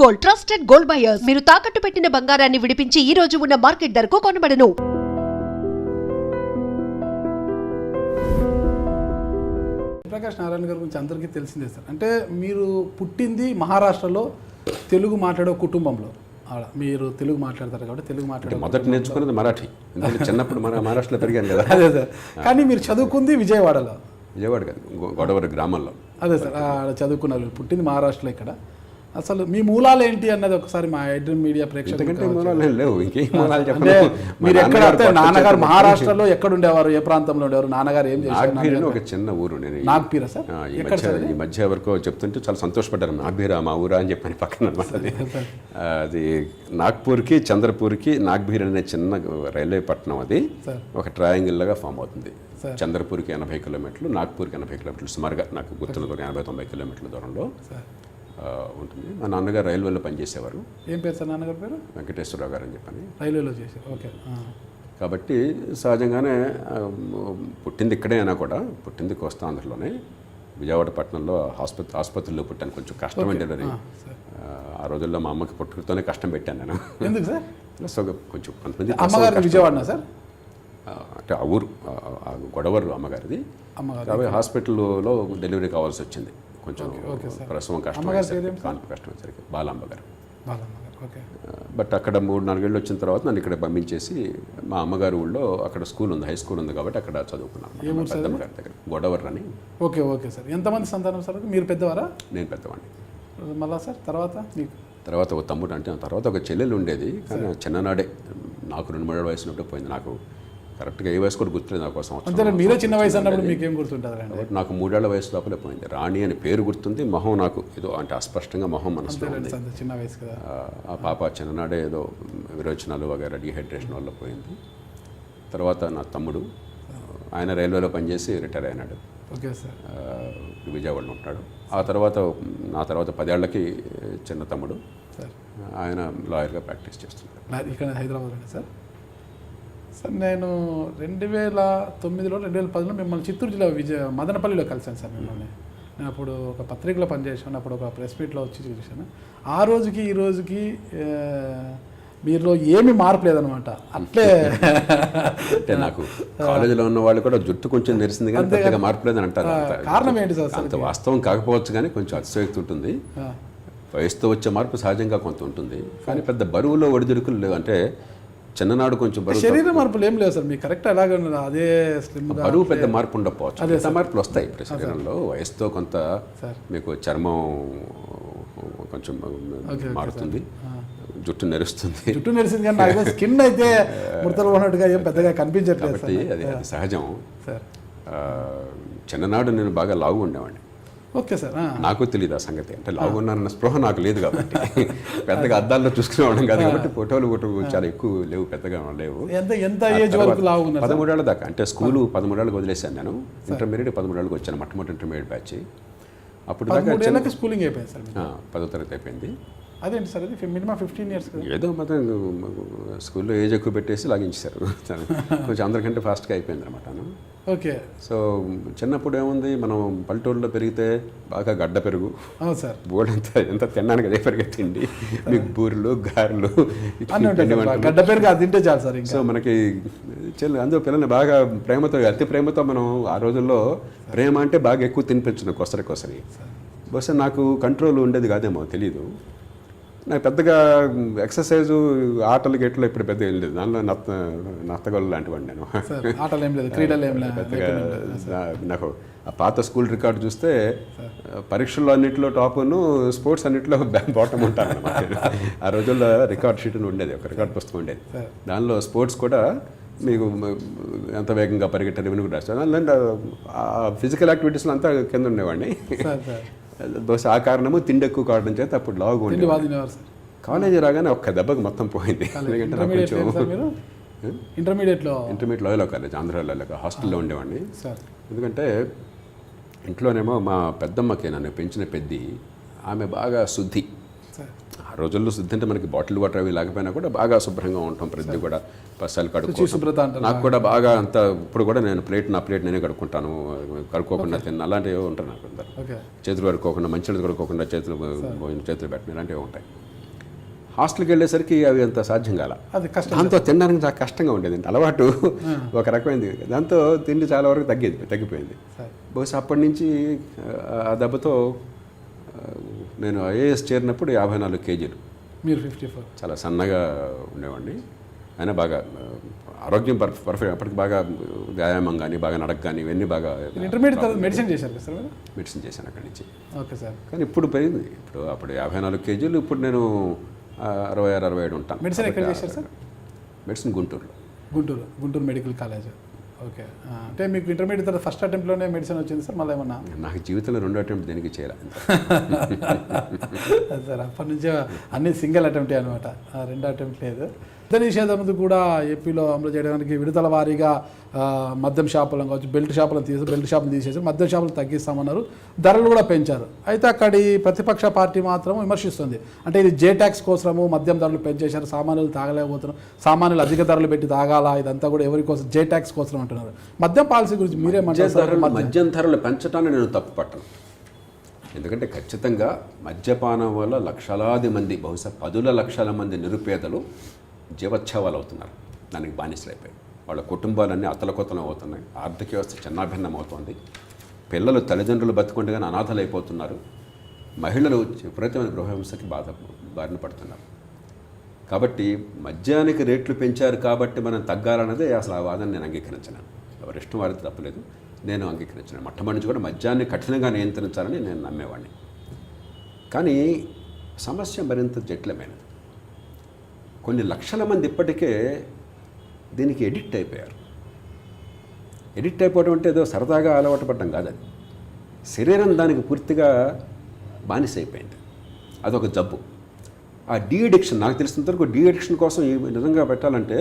Gold, trusted gold buyers. మీరు తాకట్టు పెట్టిన బంగారాన్ని విడిపించి ఈ రోజు ఉన్న మార్కెట్ ధరకు కొనబడను. ప్రకాష్ నారాయణ గారి గురించి అందరికీ తెలిసిందే సార్. అంటే మీరు పుట్టింది మహారాష్ట్రలో తెలుగు మాట్లాడే కుటుంబంలో. మీరు తెలుగు మాట్లాడతారు కాబట్టి తెలుగు మాట్లాడే మొదట నేర్చుకున్నది మరాఠీ. ఎందుకంటే చిన్నప్పుడు మహారాష్ట్రలో పెరిగాను కదా. అదే సార్. కానీ మీరు చదువుకుంది విజయవాడలో. విజయవాడ కాదు, గొడవరి గ్రామంలో. అదే సార్, పుట్టింది మహారాష్ట్రలో. ఇక్కడ అసలు మీ మూలాలు ఏంటి అన్నది ఒకసారి మా ఐడ్రీమ్ మీడియా ప్రేక్షకులు మూలాలు లేవు, ఇంకేం మూలాలు చెప్పండి. మీరు ఎక్కడ నాన్నగారు మహారాష్ట్రలో ఎక్కడ ఉండేవారు, ఏ ప్రాంతంలో ఉండేవారు, నాన్నగారు ఏం చేశారు? ఒక చిన్న ఊరు. నేను నాగ్పీరా సార్? ఈ మధ్య వరకు చెప్తుంటే చాలా సంతోషపడ్డారు. నాగ్బీరా మా ఊరా అని చెప్పని పక్కన అనమాట. అది నాగ్పూర్కి చంద్రపూర్కి నాగ్బీర్ అనే చిన్న రైల్వే పట్టణం. అది ఒక ట్రయాంగిల్ లాగా ఫామ్ అవుతుంది. చంద్రపూర్కి 80 కిలోమీటర్లు, నాగ్పూర్కి 80 కిలోమీటర్లు, సుమారుగా నాకు గుర్తున్న 80-90 కిలోమీటర్ల దూరంలో ఉంటుంది. మా నాన్నగారు రైల్వేలో పనిచేసేవారు. ఏం పేరు సార్ నాన్నగారి పేరు? వెంకటేశ్వరరావు గారు అని చెప్పని రైల్వేలో చేశారు. ఓకే. కాబట్టి సహజంగానే పుట్టింది ఇక్కడే అయినా కూడా పుట్టింది కోస్తాంధ్రలోనే, విజయవాడ పట్టణంలో ఆసుపత్రిలో పుట్టాను. కొంచెం కష్టం డెలివరీ. ఆ రోజుల్లో మా అమ్మకి పుట్టుకతోనే కష్టం పెట్టాను నేను. ఎందుకు సార్? సో కొంచెం కొంతమంది అమ్మగారు విజయవాడనా సార్? అంటే ఆ ఊరు గొడవరు అమ్మగారిది. కాబట్టి హాస్పిటల్లో డెలివరీ కావాల్సి వచ్చింది. కొంచెం ప్రసవం కష్టం, కాన్పు కష్టం వచ్చేసరికి బాలమ్మ గారు. బట్ అక్కడ 3-4 ఏళ్ళు వచ్చిన తర్వాత నన్ను ఇక్కడ పంపించేసి మా అమ్మగారు ఊళ్ళో అక్కడ స్కూల్ ఉంది, హై స్కూల్ ఉంది కాబట్టి అక్కడ చదువుకున్నాను. పెద్దమ్మ గారి దగ్గర గొడవర్ అని. Okay okay sir. ఎంతమంది సంతానం సార్? మీరు పెద్దవారా? నేను పెద్దవాడిని. మళ్ళా సార్ తర్వాత ఒక తమ్ముడు, అంటే తర్వాత ఒక చెల్లెలు ఉండేది. కానీ చిన్ననాడే నాకు 2-3 ఏళ్ళ వయసు ఉన్నప్పుడు పోయింది. నాకు కరెక్ట్గా ఏ వయసు కూడా గుర్తులేదు. నాకు సంవత్సరం మీరే చిన్న వయసు అన్నప్పుడు మీకేం గుర్తుంటుంది? నాకు 3 ఏళ్ల వయసు లోపలే పోయింది. రాణి అని పేరు గుర్తుంది, మొహం నాకు ఏదో అంటే అస్పష్టంగా మొహం మనసులో ఉంది. చిన్న వయసు కదా. ఆ పాప చిన్ననాడే ఏదో విరోచనాలు వగైరా డీహైడ్రేషన్ వల్ల పోయింది. తర్వాత నా తమ్ముడు, ఆయన రైల్వేలో పనిచేసి రిటైర్ అయినాడు. Okay sir. విజయవాడలో ఉంటాడు. నా తర్వాత 10 ఏళ్లకి చిన్న తమ్ముడు, ఆయన లాయర్గా ప్రాక్టీస్ చేస్తున్నాడు ఇక్కడ హైదరాబాద్లోనే సార్. సార్ నేను 2009లో 2010లో మిమ్మల్ని చిత్తూరు జిల్లా మదనపల్లిలో కలిశాను సార్ మిమ్మల్ని. నేను అప్పుడు ఒక పత్రికలో పనిచేసాను. అప్పుడు ఒక ప్రెస్ మీట్లో వచ్చి చూశాను. ఆ రోజుకి ఈ రోజుకి మీలో ఏమీ మార్పు లేదనమాట. అట్లే అంటే నాకు కాలేజీలో ఉన్న వాళ్ళు కూడా జుట్టు కొంచెం నెరిసింది కానీ పెద్దగా మార్పు లేదని అంటారు. కారణం ఏంటి సార్? అంత వాస్తవం కాకపోవచ్చు కానీ కొంచెం అతిశయోక్తి ఉంటుంది. వయసుతో వచ్చే మార్పు సహజంగా కొంత ఉంటుంది, కానీ పెద్ద బరువులో ఒడిదుడుకులు లేవు. అంటే చిన్ననాడు కొంచెం శరీర మార్పులు ఏం లేవు సార్ మీకు? కరెక్ట్ అలాగే ఉన్నది, అదే స్లిమ్. బరువు పెద్ద మార్పు ఉండకపోవచ్చు, అదే మార్పులు వస్తాయి ఇప్పుడు శరీరంలో. వయసుతో కొంత మీకు చర్మం కొంచెం మారుతుంది, జుట్టు నెరుస్తుంది కానీ నాకు స్కిన్ అయితే ముడతలు ఉన్నట్టుగా ఏం పెద్దగా కనిపించట్లేదు. కాబట్టి అది సహజం. చిన్ననాడు నేను బాగా లావు ఉండేవాడిని. Okay sir. నాకు తెలియదు ఆ సంగతి. అంటే లావు ఉన్నానన్న స్పృహ నాకు లేదు కాబట్టి పెద్దగా అద్దాల్లో చూసుకునేవాళ్ళం కాదు కాబట్టి ఫోటోలు చాలా ఎక్కువ లేవు, పెద్దగా లేవు. ఎంత ఏజ్ వరకు లావు ఉన్నారు? 13 ఏళ్ళ దాకా. అంటే స్కూలు 13 ఏళ్ళకి వదిలేశాను నేను. ఇంటర్మీడియట్ 13 ఏళ్ళకి వచ్చాను, మొట్టమొదటి ఇంటర్మీడియట్ బ్యాచ్. అప్పుడు దాకా స్కూలింగ్ అయిపోయింది సార్? 10వ తరగతి అయిపోయింది. అదేంటి సార్, అది మినిమం 15 ఇయర్స్ ఏదో మొత్తం స్కూల్లో ఏజ్ ఎక్కువ పెట్టేసి లాగించారు. కొంచెం అందరికంటే ఫాస్ట్గా అయిపోయింది అనమాట. ఓకే. సో చిన్నప్పుడు ఏముంది, మనం పల్లెటూరులో పెరిగితే బాగా గడ్డ పెరుగు, బోర్డు ఎంత తినడానికి అదే పెరిగే తిండి, మీకు బూరెలు గారెలు గడ్డ పెరుగు అది తింటే చాలు సార్. సో మనకి అందులో పిల్లల్ని బాగా ప్రేమతో, అతి ప్రేమతో మనం ఆ రోజుల్లో ప్రేమ అంటే బాగా ఎక్కువ తినిపించిన కొసరి. బహుశా నాకు కంట్రోల్ ఉండేది కాదేమో తెలీదు. నాకు పెద్దగా ఎక్సర్సైజు ఆటలు గెట్లు ఇప్పుడు పెద్దగా ఏం లేదు. దానిలో నత్తగోళ్ళు లాంటివాడిని నేను. పెద్దగా నాకు ఆ పాత స్కూల్ రికార్డు చూస్తే పరీక్షల్లో అన్నింటిలో టాప్ను, స్పోర్ట్స్ అన్నింటిలో బాటమ్ ఉంటాను అన్నమాట. ఆ రోజుల్లో రికార్డ్ షీట్ ఉండేది, ఒక రికార్డ్ పుస్తకం ఉండేది. దానిలో స్పోర్ట్స్ కూడా మీకు ఎంత వేగంగా పరిగెట్టారు ఇవన్నీ కూడా రాస్తాను. ఫిజికల్ యాక్టివిటీస్లో అంతా కింద ఉండేవాడిని. బహుశా ఆ కారణము తిండి ఎక్కువ కావడం చేత అప్పుడు లావుగా ఉండేది. కాలేజీ రాగానే ఒక్క దెబ్బకి మొత్తం పోయింది. ఇంటర్మీడియట్ లోయలో కాలేజ్, ఆంధ్రాలో హాస్టల్లో ఉండేవాడిని. ఎందుకంటే ఇంట్లోనేమో మా పెద్దమ్మకి నన్ను పెంచిన పెద్ది, ఆమె బాగా శుద్ధి. ఆ రోజుల్లో శుద్ధి అంటే మనకి బాటిల్ వాటర్ అవి లేకపోయినా కూడా బాగా శుభ్రంగా ఉంటాం. ప్రతి కూడా పసాలు కడుక్కుంటాం. నాకు కూడా బాగా అంత ఇప్పుడు కూడా నేను నా ప్లేట్ నేనే కడుక్కుంటాను, కడుక్కోకుండా తిన్న అలాంటివి ఉంటాయి. నాకు చేతులు కడుక్కోకుండా, మంచినీళ్ళు కడుక్కోకుండా చేతులు పెట్టిన ఇలాంటివి ఉంటాయి. హాస్టల్కి వెళ్ళేసరికి అవి అంత సాధ్యం కాల. అది కష్టం. దాంతో తినడానికి చాలా కష్టంగా ఉండేది. అలవాటు ఒక రకమైనది. దాంతో తిండి చాలా వరకు తగ్గిపోయింది. బహుశా అప్పటి నుంచి ఆ దెబ్బతో నేను ఐఏఎస్ చేరినప్పుడు 54 కేజీలు. మీరు 54. చాలా సన్నగా ఉండేవాడిని. అయినా బాగా ఆరోగ్యం పర్ఫెక్ట్. అప్పటికి బాగా వ్యాయామం కానీ బాగా నడక కానీ ఇవన్నీ బాగా. ఇంటర్మీడియట్ తర్వాత మెడిసిన్ చేశారు కదా సార్? మెడిసిన్ చేశాను అక్కడి నుంచి. Okay sir. కానీ ఇప్పుడు పెరిగింది. అప్పుడు 54 కేజీలు, ఇప్పుడు నేను 66-67 ఉంటాను. మెడిసిన్ ఎక్కడ చేశారు సార్? మెడిసిన్ గుంటూరులో. Guntur medical college. ఓకే. అంటే మీకు ఇంటర్మీడియట్ తర్వాత ఫస్ట్ అటెంప్ట్లోనే మెడిసిన్ వచ్చింది సార్? మళ్ళీ ఏమన్నా? నాకు జీవితంలో 2వ అటెంప్ట్ దేనికి చేయాలి సార్. అప్పటి నుంచే అన్ని సింగిల్ అటెంప్టే అనమాట, 2వ అటెంప్ట్ లేదు. మద్య నిషేధం కూడా ఏపీలో అమలు చేయడానికి విడతల వారీగా మద్యం షాపులను కావచ్చు, బెల్ట్ షాపులను తీసేసి మద్యం షాపులు తగ్గిస్తామన్నారు. ధరలు కూడా పెంచారు. అయితే అక్కడి ప్రతిపక్ష పార్టీ మాత్రం విమర్శిస్తుంది. అంటే ఇది జే ట్యాక్స్ కోసము మద్యం ధరలు పెంచేశారు, సామాన్యులు తాగలేకపోతున్నారు, సామాన్యులు అధిక ధరలు పెట్టి తాగాలా, ఇదంతా కూడా ఎవరి కోసం? జే ట్యాక్స్ కోసం అంటున్నారు. మద్యం పాలసీ గురించి మీరేమంటారు? మద్యం ధరలు పెంచడాన్ని నేను తప్పు పట్టను. ఎందుకంటే ఖచ్చితంగా మద్యపానం వల్ల లక్షలాది మంది, బహుశా 10 లక్షల మంది నిరుపేదలు జీవోత్సవాలు అవుతున్నారు. దానికి బానిసలైపోయి వాళ్ళ కుటుంబాలన్నీ అతలకొతలం అవుతున్నాయి. ఆర్థిక వ్యవస్థ చిన్నాభిన్నం అవుతుంది. పిల్లలు తల్లిదండ్రులు బతుకుండగానే అనాథలైపోతున్నారు. మహిళలు విపరీతమైన గృహహింసకి బారిన పడుతున్నారు. కాబట్టి మద్యానికి రేట్లు పెంచారు కాబట్టి మనం తగ్గాలన్నదే అసలు ఆ వాదన నేను అంగీకరించను. ఎవరి ఇష్టం వారికి తప్పలేదు, నేను అంగీకరించను. మొట్టమొదటి నుంచి కూడా మద్యాన్ని కఠినంగా నియంత్రించాలని నేను నమ్మేవాడిని. కానీ సమస్య మరింత జటిలమైనది. కొన్ని లక్షల మంది ఇప్పటికే దీనికి ఎడిక్ట్ అయిపోయారు. ఎడిక్ట్ అయిపోవడం అంటే ఏదో సరదాగా అలవాటు పడడం కాదు. అది శరీరం దానికి పూర్తిగా బానిస అయిపోయింది. అదొక జబ్బు. ఆ డీ అడిక్షన్, నాకు తెలిసినంతవరకు డీ అడిక్షన్ కోసం నిజంగా పెట్టాలంటే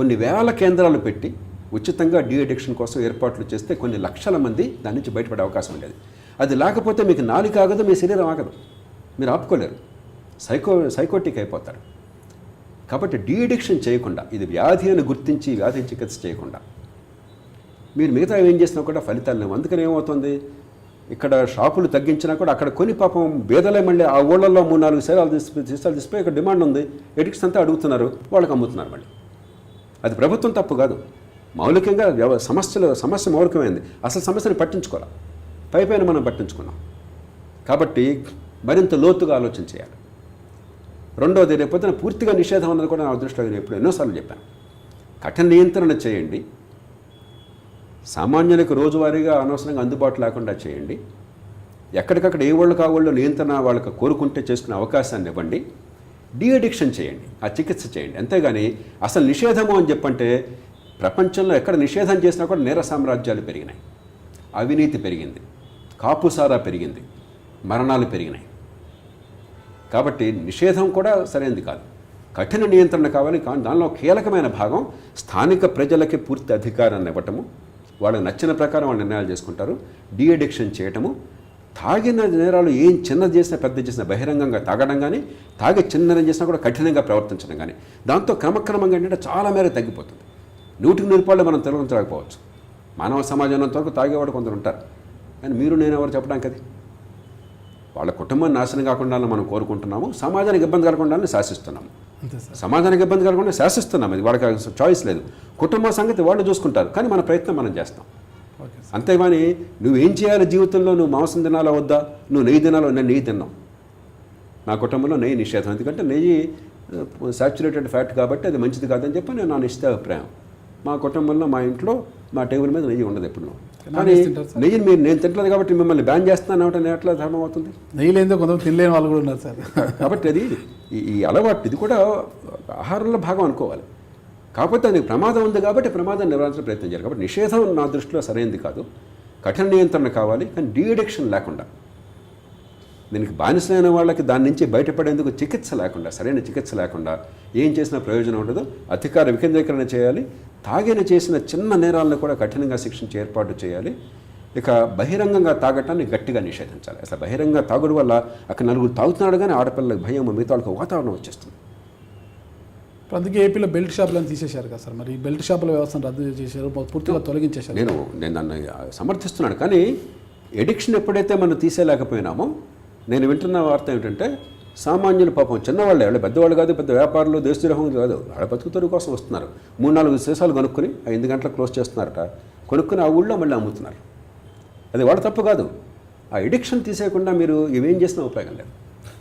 కొన్ని వేల కేంద్రాలు పెట్టి ఉచితంగా డీ అడిక్షన్ కోసం ఏర్పాట్లు చేస్తే కొన్ని లక్షల మంది దాని నుంచి బయటపడే అవకాశం ఉండేది. అది లేకపోతే మీకు నాలుక ఆగదు, మీ శరీరం ఆగదు, మీరు ఆపుకోలేరు, సైకోటిక్ అయిపోతారు. కాబట్టి డీ అడిక్షన్ చేయకుండా, ఇది వ్యాధి అని గుర్తించి వ్యాధి చికిత్స చేయకుండా మీరు మిగతా ఏం చేసినా కూడా ఫలితాలు లేవు. అందుకని ఏమవుతుంది, ఇక్కడ షాపులు తగ్గించినా కూడా అక్కడ కొని పాపం బేదలే మళ్ళీ ఆ ఊళ్ళల్లో 3-4 సీసాలు తీసిపోయి ఇక్కడ డిమాండ్ ఉంది, ఎడిక్ట్స్ అంతా అడుగుతున్నారు, వాళ్ళకి అమ్ముతున్నారు. మళ్ళీ అది ప్రభుత్వం తప్పు కాదు. మౌలికంగా సమస్య మౌలికమైంది. అసలు సమస్యను పట్టించుకోవాలి, పైపైన మనం పట్టించుకున్నాం. కాబట్టి మరింత లోతుగా ఆలోచన చేయాలి. రెండోది, రేపొద్దున పూర్తిగా నిషేధం అన్నది కూడా నా దృష్టిలో నేను ఎన్నోసార్లు చెప్పాను. కఠిన నియంత్రణ చేయండి, సామాన్యులకు రోజువారీగా అనవసరంగా అందుబాటు లేకుండా చేయండి, ఎక్కడికక్కడ ఏ వాళ్ళు కావాళ్ళు నియంత్రణ వాళ్ళకి కోరుకుంటే చేసుకునే అవకాశాన్ని ఇవ్వండి, డీ అడిక్షన్ చేయండి, ఆ చికిత్స చేయండి. అంతేగాని అసలు నిషేధము అని చెప్పంటే ప్రపంచంలో ఎక్కడ నిషేధం చేసినా కూడా నేర సామ్రాజ్యాలు పెరిగినాయి, అవినీతి పెరిగింది, కాపుసారా పెరిగింది, మరణాలు పెరిగినాయి. కాబట్టి నిషేధం కూడా సరైనది కాదు, కఠిన నియంత్రణ కావాలి. కానీ దానిలో కీలకమైన భాగం స్థానిక ప్రజలకి పూర్తి అధికారాన్ని ఇవ్వటము, వాళ్ళకి నచ్చిన ప్రకారం వాళ్ళు నిర్ణయాలు చేసుకుంటారు. డీ అడిక్షన్ చేయటము, తాగిన నేరాలు ఏం చిన్నది చేసినా పెద్ద చేసినా బహిరంగంగా తాగడం కానీ, తాగి చిన్నది చేసినా కూడా కఠినంగా ప్రవర్తించడం కానీ, దాంతో క్రమక్రమంగా ఏంటంటే చాలా మేర తగ్గిపోతుంది. 100% మనం తొలగించలేకపోవచ్చు. మానవ సమాజంలో వరకు తాగేవాడు కొందరు ఉంటారు, కానీ మీరు నేను ఎవరు చెప్పడానికి? అది వాళ్ళ కుటుంబాన్ని నాశనం కాకుండా మనం కోరుకుంటున్నాము, సమాజానికి ఇబ్బంది కలగకుండా శాసిస్తున్నాము. సమాజానికి ఇబ్బంది కలగకుండా శాసిస్తున్నాము, అది వాళ్ళకి చాయిస్ లేదు. కుటుంబ సంగతి వాళ్ళు చూసుకుంటారు, కానీ మన ప్రయత్నం మనం చేస్తాం. అంతేగాని నువ్వేం చేయాలి జీవితంలో, నువ్వు మాంసం తినాలా వద్దా, నువ్వు నెయ్యి తినాలో, నేను నెయ్యి తిన్నాం. నా కుటుంబంలో నెయ్యి నిషేధం, ఎందుకంటే నెయ్యి సాచురేటెడ్ ఫ్యాట్ కాబట్టి అది మంచిది కాదని చెప్పి నా నిశ్చిత అభిప్రాయం. మా కుటుంబంలో మా ఇంట్లో మా టేబుల్ మీద నెయ్యి ఉండదు ఎప్పుడు. కానీ నెయ్యిని నేను తింటలేదు కాబట్టి మిమ్మల్ని బ్యాన్ చేస్తున్నాను అంటే నేను ఎట్లా ధర్మం అవుతుంది? నెయ్యి లేదో కొంతమంది తినలేని వాళ్ళు కూడా ఉన్నారు సార్. కాబట్టి అది ఈ అలవాటు, ఇది కూడా ఆహారంలో భాగం అనుకోవాలి. కాకపోతే దానికి ప్రమాదం ఉంది కాబట్టి ప్రమాదాన్ని నివారించే ప్రయత్నం చేయాలి. కాబట్టి నిషేధం నా దృష్టిలో సరైనది కాదు, కఠిన నియంత్రణ కావాలి, కానీ డీ అడిక్షన్ లేకుండా, దీనికి బానిసలైన వాళ్ళకి దాని నుంచి బయటపడేందుకు చికిత్స లేకుండా, సరైన చికిత్స లేకుండా ఏం చేసినా ప్రయోజనం ఉండదు. అధికార వికేంద్రీకరణ చేయాలి, తాగిన చేసిన చిన్న నేరాలను కూడా కఠినంగా శిక్షించి ఏర్పాటు చేయాలి. ఇక బహిరంగంగా తాగటాన్ని గట్టిగా నిషేధించాలి. అసలు బహిరంగ తాగుడు వల్ల అక్కడ నలుగురు తాగుతున్నాడు కానీ ఆడపిల్లలకు భయం, మిగతా వాళ్ళకి వాతావరణం వచ్చేస్తుంది. అందుకే ఏపీలో బెల్ట్ షాపులను తీసేశారు కదా సార్. మరి ఈ బెల్ట్ షాపుల వ్యవస్థను రద్దు చేశారు, పూర్తిగా తొలగించేశారు. నేను దాన్ని సమర్థిస్తున్నాను. కానీ ఎడిక్షన్ ఎప్పుడైతే మనం తీసేయలేకపోయినామో, నేను వింటున్న వార్త ఏమిటంటే సామాన్యులు పాపం చిన్నవాళ్ళే, వాళ్ళు పెద్దవాళ్ళు కాదు, పెద్ద వ్యాపారులు, దేశద్రోహం కాదు, వాళ్ళ బతుకుతోడు కోసం వస్తున్నారు. 3-4 సీసాలు కొనుక్కొని 5 గంటలకు క్లోజ్ చేస్తున్నారట, కొనుక్కుని ఆ ఊళ్ళో మళ్ళీ అమ్ముతున్నారు. అది వాళ్ళ తప్పు కాదు. ఆ ఎడిక్షన్ తీసేయకుండా మీరు ఇవేం చేసినా ఉపయోగం లేదు.